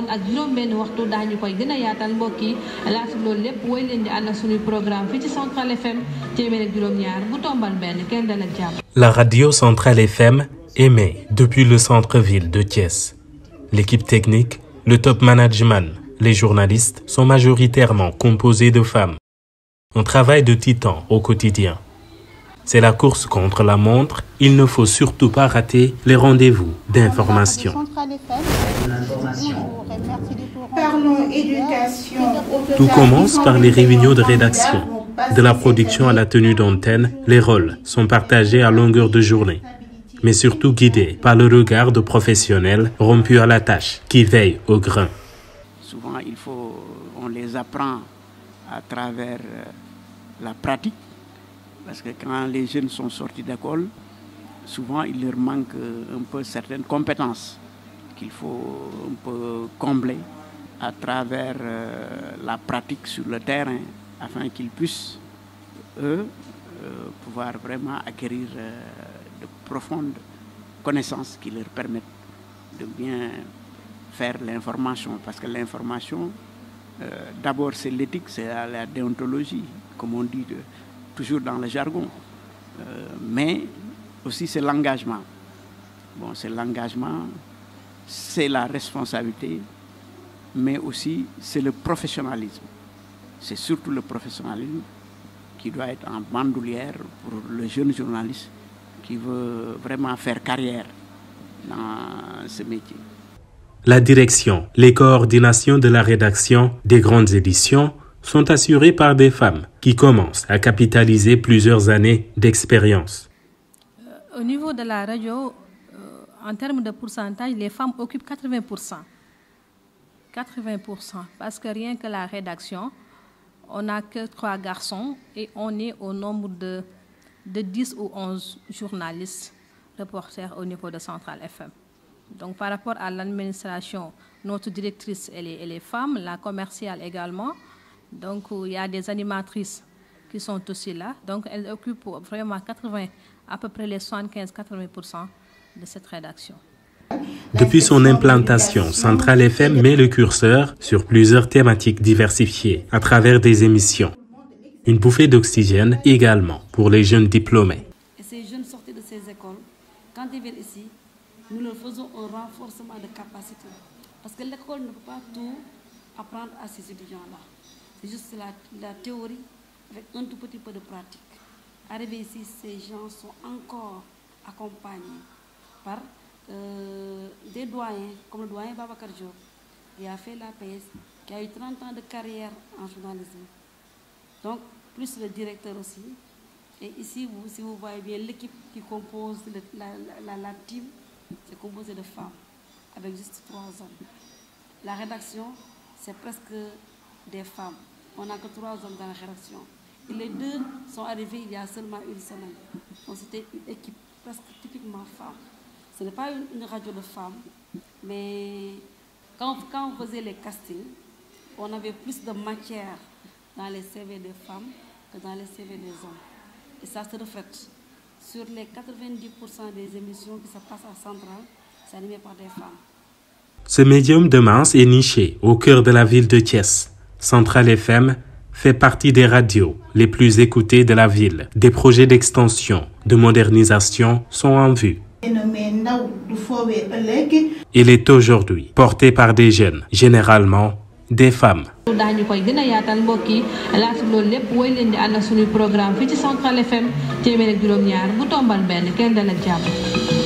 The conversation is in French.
ak juróom-benn waxtu daañu koy gën a yaatal mbokk yi laata loolu lépp woy leen di ànd ak suñuy programme fii ci Central FM téeméer ak juróom-ñaar bu tombal benn kenn dal ak jàmm. La radio Central FM émet depuis le centre-ville de Thiès. L'équipe technique, le top management, les journalistes sont majoritairement composés de femmes. On travaille de titan au quotidien. C'est la course contre la montre. Il ne faut surtout pas rater les rendez-vous d'information. Tout commence par les réunions de rédaction. De la production à la tenue d'antenne, les rôles sont partagés à longueur de journée, mais surtout guidés par le regard de professionnels rompus à la tâche qui veillent au grain. Souvent, on les apprend à travers la pratique. Parce que quand les jeunes sont sortis d'école, souvent il leur manque un peu certaines compétences qu'il faut un peu combler à travers la pratique sur le terrain afin qu'ils puissent, eux, pouvoir vraiment acquérir de profondes connaissances qui leur permettent de bien faire l'information. Parce que l'information, d'abord c'est l'éthique, c'est la déontologie, comme on dit toujours dans le jargon, mais aussi c'est l'engagement. Bon, c'est l'engagement, c'est la responsabilité, mais aussi c'est le professionnalisme. C'est surtout le professionnalisme qui doit être en bandoulière pour le jeune journaliste qui veut vraiment faire carrière dans ce métier. La direction, les coordinations de la rédaction des grandes éditions sont assurées par des femmes qui commencent à capitaliser plusieurs années d'expérience. Au niveau de la radio, en termes de pourcentage, les femmes occupent 80%. 80%, parce que rien que la rédaction, on n'a que 3 garçons et on est au nombre de 10 ou 11 journalistes, reporters au niveau de Central FM. Donc par rapport à l'administration, notre directrice, elle est femme, la commerciale également. Donc, il y a des animatrices qui sont aussi là. Donc, elles occupent vraiment à peu près les 75-80% de cette rédaction. Depuis son implantation, Central FM met le curseur sur plusieurs thématiques diversifiées à travers des émissions. Une bouffée d'oxygène également pour les jeunes diplômés. Et ces jeunes sortis de ces écoles, quand ils viennent ici, nous leur faisons un renforcement de capacité. Parce que l'école ne peut pas tout apprendre à ces étudiants-là. C'est juste la théorie avec un tout petit peu de pratique. Arrivés ici, ces gens sont encore accompagnés par des doyens, comme le doyen Babacar Diop, qui a fait l'APS, qui a eu 30 ans de carrière en journalisme. Donc, plus le directeur aussi. Et ici, si vous voyez bien, l'équipe qui compose la team, c'est composé de femmes, avec juste 3 hommes. La rédaction, c'est presque des femmes. On n'a que 3 hommes dans la rédaction. Et les 2 sont arrivés il y a seulement une semaine. Donc c'était une équipe presque typiquement femme. Ce n'est pas une radio de femmes, mais quand on faisait les castings, on avait plus de matière dans les CV des femmes que dans les CV des hommes. Et ça se reflète sur les 90% des émissions qui se passent à Central, c'est animé par des femmes. Ce médium de masse est niché au cœur de la ville de Thiès. Central FM fait partie des radios les plus écoutées de la ville. Des projets d'extension, de modernisation sont en vue. Il est aujourd'hui porté par des jeunes, généralement des femmes. daañu koy gën a yaatal mbokk yi laata loolu lépp woy leen di ànd ak suñuy programme fii ci Central FM téeméer ak juróom-ñaar bu tombal benn kenn dal ak jàmm.